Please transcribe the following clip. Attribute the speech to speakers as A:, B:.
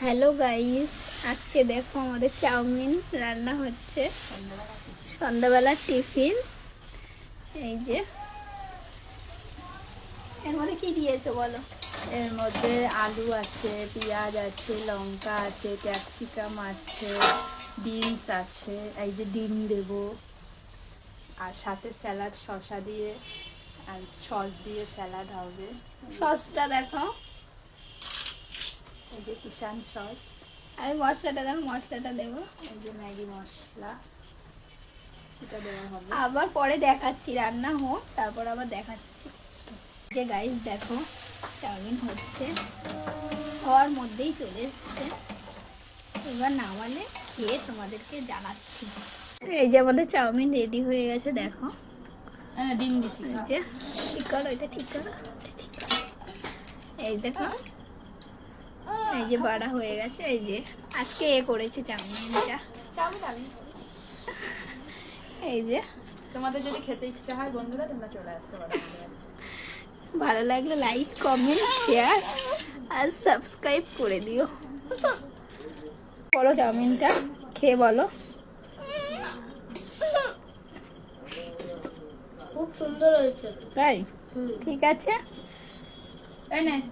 A: Hello guys, আজকে দেখো আমাদের চাউমিন রান্না হচ্ছে। সন্ধ্যাবেলার টিফিন। এই যে এর মধ্যে কি দিয়েছো বলো?
B: এর মধ্যে আলু আছে, পেঁয়াজ আছে, লঙ্কা আছে, ক্যাপসিকাম আছে, বিনস আছে। এই যে ডিম দেব, আর সাথে স্যালাড, শসা দিয়ে আর সস দিয়ে স্যালাড হবে।
A: সসটা দেখো,
B: এই যে কিষান সস।
A: আর মশলাটা দেখো, মশলাটা দেবো।
B: এই যে ম্যাগি মশলা, এটা দেওয়া হবে।
A: আবার পরে দেখাচ্ছি, রান্না হোক তারপর আবার দেখাচ্ছি। যে গাইস দেখো, চাউমিন হচ্ছে, হওয়ার মধ্যেই চলে এসছে। এবার নামালে খেয়ে তোমাদেরকে জানাচ্ছি। এই যে আমাদের চাউমিন রেডি হয়ে গেছে, দেখো।
B: ডিম দিচ্ছি।
A: এই যে ঠিক করো, এটা ঠিক করো, ঠিক করো। এই দেখো, এই যে বাড়া হয়ে গেছে। এই যে আজকে করেছে চাউমিনটা। এই যে
B: তোমাদের যদি খেতে ইচ্ছা হয় বন্ধুরা, তোমরা চলে আসতে পারো।
A: ভালো লাগলে লাইক, কমেন্ট, শেয়ার আর সাবস্ক্রাইব করে দিও। বলো চাউমিনটা খেয়ে বলো।
C: খুব সুন্দর হয়েছে।
A: তাই ঠিক আছে।
B: এই নে।